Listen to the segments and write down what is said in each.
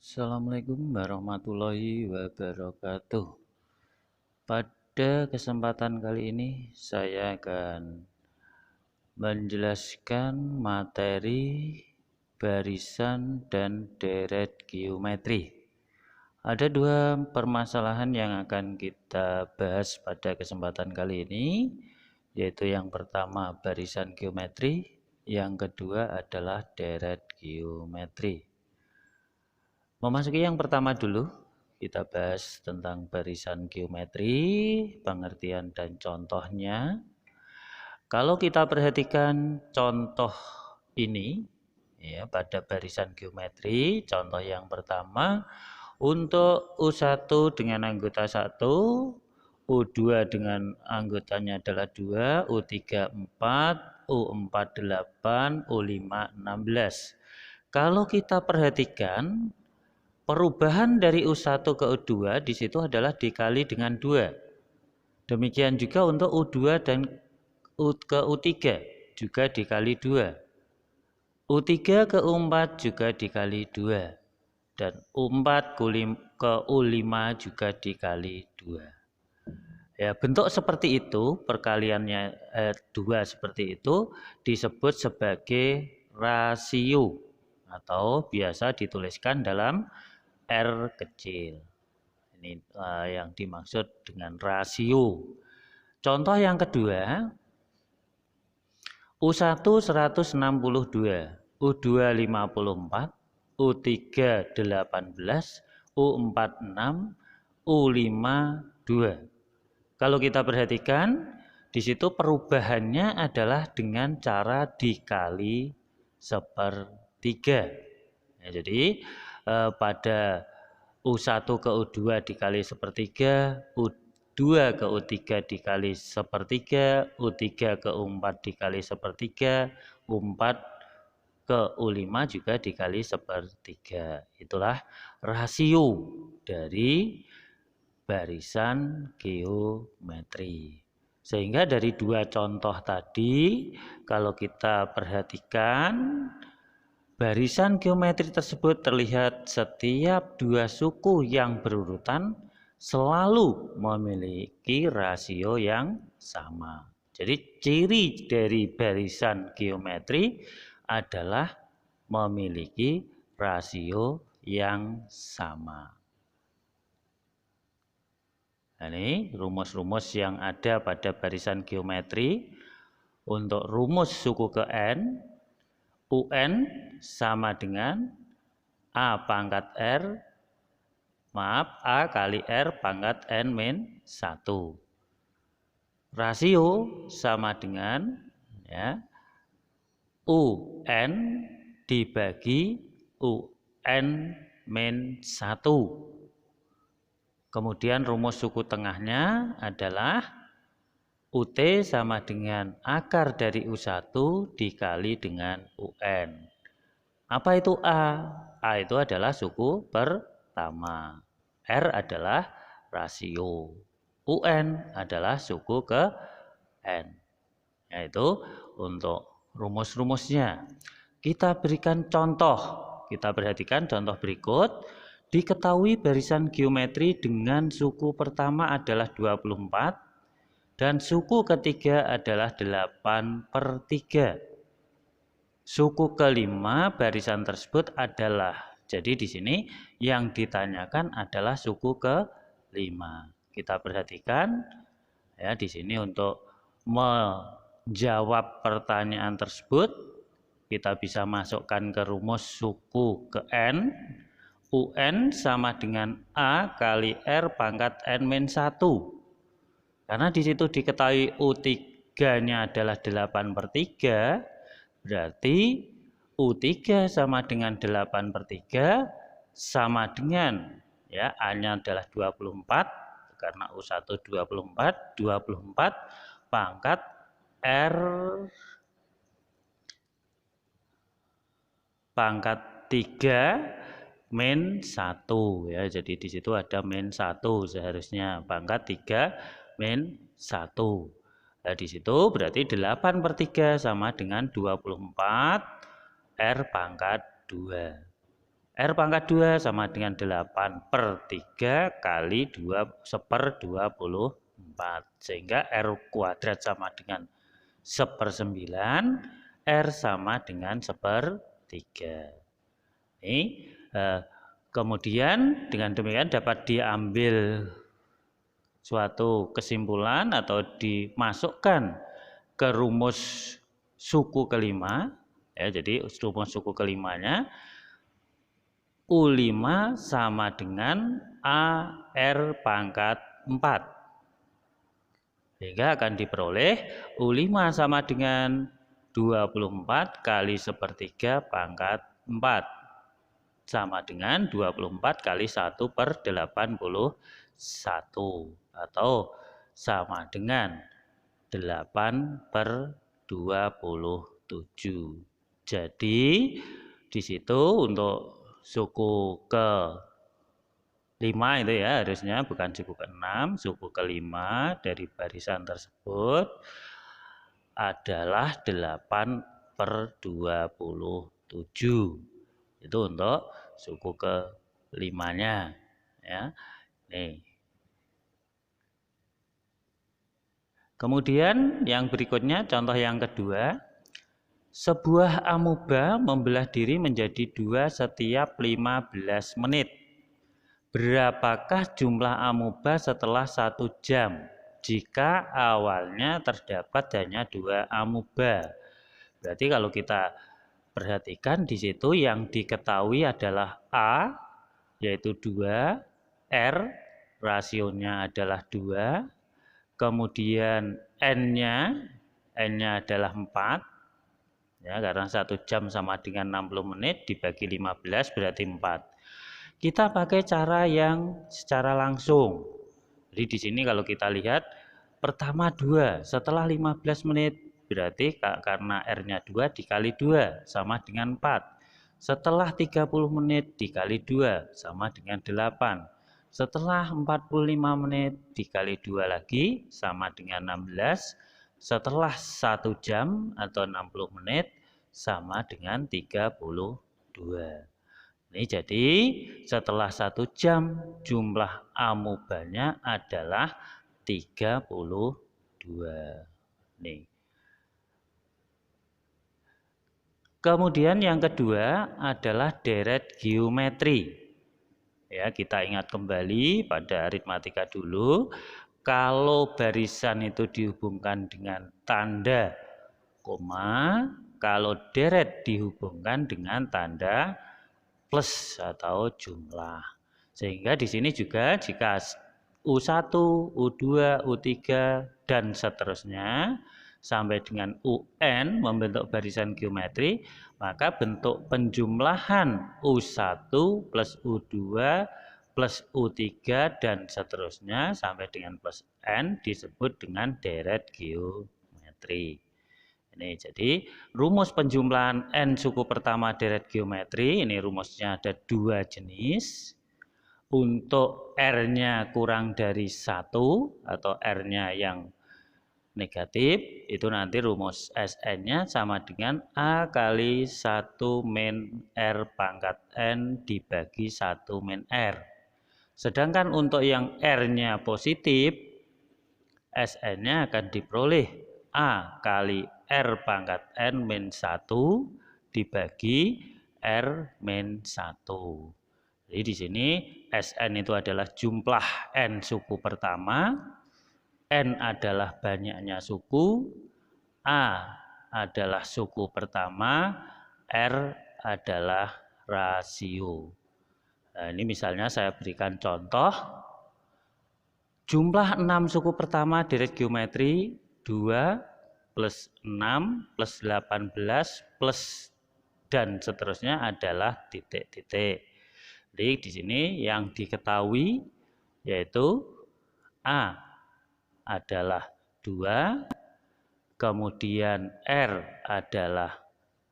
Assalamualaikum warahmatullahi wabarakatuh. Pada kesempatan kali ini saya akan menjelaskan materi barisan dan deret geometri. Ada dua permasalahan yang akan kita bahas pada kesempatan kali ini, yaitu yang pertama barisan geometri, yang kedua adalah deret geometri. Memasuki yang pertama dulu, kita bahas tentang barisan geometri, pengertian dan contohnya. Kalau kita perhatikan contoh ini, ya, pada barisan geometri, contoh yang pertama, untuk U1 dengan anggota 1, U2 dengan anggotanya adalah 2, U3 4, U4 8, U5 16. Kalau kita perhatikan, perubahan dari U1 ke U2 di situ adalah dikali dengan 2. Demikian juga untuk U2 dan ke U3 juga dikali 2. U3 ke U4 juga dikali 2. Dan U4 ke U5 juga dikali 2. Ya, bentuk seperti itu, perkaliannya 2 seperti itu disebut sebagai rasio atau biasa dituliskan dalam R kecil. Ini yang dimaksud dengan rasio. Contoh yang kedua, U1 162, U2 54, U3 18, U4 6, U5 2. Kalau kita perhatikan, di situ perubahannya adalah dengan cara dikali sepertiga. Ya, jadi pada U1 ke U2 dikali sepertiga, U2 ke U3 dikali sepertiga, U3 ke U4 dikali sepertiga, U4 ke U5 juga dikali sepertiga. Itulah rasio dari barisan geometri. Sehingga dari dua contoh tadi, kalau kita perhatikan, barisan geometri tersebut terlihat setiap dua suku yang berurutan selalu memiliki rasio yang sama. Jadi ciri dari barisan geometri adalah memiliki rasio yang sama. Nah, ini rumus-rumus yang ada pada barisan geometri. Untuk rumus suku ke N, UN sama dengan A pangkat R, A kali R pangkat N min 1. Rasio sama dengan ya, UN dibagi UN min 1. Kemudian rumus suku tengahnya adalah UT sama dengan akar dari U1 dikali dengan UN. Apa itu A? A itu adalah suku pertama. R adalah rasio. UN adalah suku ke N. Yaitu untuk rumus-rumusnya. Kita berikan contoh. Kita perhatikan contoh berikut. Diketahui barisan geometri dengan suku pertama adalah 24 dan suku ketiga adalah 8/3. Suku kelima barisan tersebut adalah, jadi di sini yang ditanyakan adalah suku kelima. Kita perhatikan ya, di sini untuk menjawab pertanyaan tersebut kita bisa masukkan ke rumus suku ke N. UN sama dengan A kali R pangkat N min 1. Karena di situ diketahui U3-nya adalah 8/3, berarti U3 sama dengan 8/3 sama dengan, ya, A-nya adalah 24, karena U1 24 pangkat R pangkat 3 min 1, ya. Jadi di situ ada min 1 seharusnya, pangkat 3 min 1. Nah, di situ berarti 8/3 sama dengan 24 R pangkat 2. R pangkat 2 sama dengan 8/3 kali 2/24. Sehingga R kuadrat sama dengan 1/9, R sama dengan 1/3. Ini kemudian dengan demikian dapat diambil suatu kesimpulan atau dimasukkan ke rumus suku kelima, ya. Jadi rumus suku kelimanya U5 sama dengan AR pangkat 4. Sehingga akan diperoleh U5 sama dengan 24 kali 1/3 pangkat 4. Sama dengan 24 kali 1/81. Atau sama dengan 8/27. Jadi di situ untuk suku ke-5 itu ya harusnya bukan suku ke-6, suku ke-5 dari barisan tersebut adalah 8/27. Itu untuk suku ke-5-nya ya. Nih. Kemudian yang berikutnya contoh yang kedua, sebuah amuba membelah diri menjadi 2 setiap 15 menit. Berapakah jumlah amuba setelah 1 jam jika awalnya terdapat hanya 2 amuba? Berarti kalau kita perhatikan di situ yang diketahui adalah A yaitu 2, R rasionya adalah 2, kemudian N-nya adalah 4, ya, karena 1 jam sama dengan 60 menit dibagi 15 berarti 4. Kita pakai cara yang secara langsung. Jadi di sini kalau kita lihat pertama 2 setelah 15 menit berarti karena R-nya 2 dikali 2 sama dengan 4. Setelah 30 menit dikali 2 sama dengan 8. Setelah 45 menit dikali 2 lagi sama dengan 16. Setelah 1 jam atau 60 menit sama dengan 32. Ini jadi setelah 1 jam jumlah amubanya adalah 32. Nih. Kemudian yang kedua adalah deret geometri. Ya, kita ingat kembali pada aritmatika dulu, kalau barisan itu dihubungkan dengan tanda koma, kalau deret dihubungkan dengan tanda plus atau jumlah. Sehingga di sini juga jika U1, U2, U3 dan seterusnya sampai dengan UN membentuk barisan geometri, maka bentuk penjumlahan U1 plus U2 plus U3 dan seterusnya sampai dengan plus N disebut dengan deret geometri. Ini jadi rumus penjumlahan N suku pertama deret geometri, ini rumusnya ada 2 jenis. Untuk R-nya kurang dari 1 atau R-nya yang negatif, itu nanti rumus Sn-nya sama dengan A kali 1 min R pangkat N dibagi 1 min R. Sedangkan untuk yang R-nya positif, Sn-nya akan diperoleh A kali R pangkat N min 1 dibagi R min 1. Jadi di sini Sn itu adalah jumlah N suku pertama, N adalah banyaknya suku, A adalah suku pertama, R adalah rasio. Nah, ini misalnya saya berikan contoh. Jumlah 6 suku pertama deret geometri 2 plus 6 plus 18 plus dan seterusnya adalah titik-titik. Jadi di sini yang diketahui yaitu A adalah 2, kemudian R adalah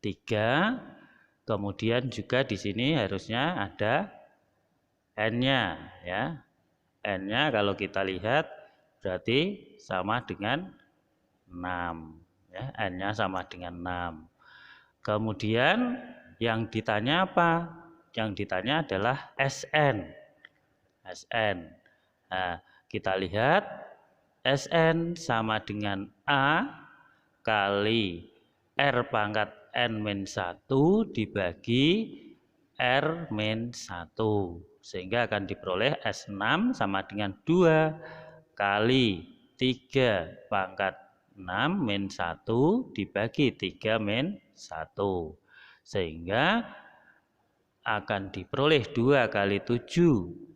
3, kemudian juga di sini harusnya ada N-nya ya. N-nya kalau kita lihat berarti sama dengan 6 ya, N-nya sama dengan 6. Kemudian yang ditanya apa? yang ditanya adalah SN. SN. Nah, kita lihat SN sama dengan A kali R pangkat N-1 dibagi R-1. Sehingga akan diperoleh S6 sama dengan 2 kali 3 pangkat 6 min 1 dibagi 3 min 1. Sehingga akan diperoleh 2 kali 7.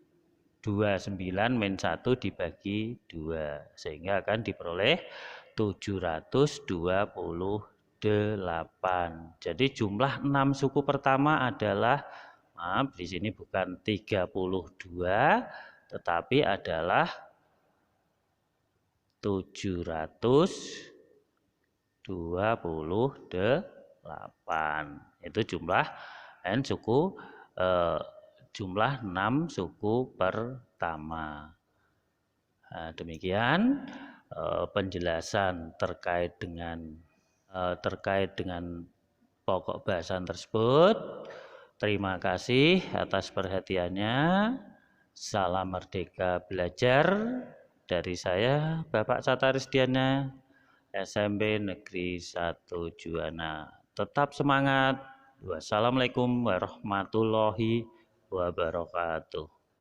29 min 1 dibagi 2. Sehingga akan diperoleh 728. Jadi jumlah 6 suku pertama adalah, maaf di sini bukan 32, tetapi adalah 728. Itu jumlah N suku jumlah 6 suku pertama. Nah, demikian penjelasan terkait dengan pokok bahasan tersebut. Terima kasih atas perhatiannya. Salam merdeka belajar dari saya, Bapak Satarisdiana, SMP Negeri 1 Juwana. Tetap semangat. Wassalamualaikum warahmatullahi wabarakatuh.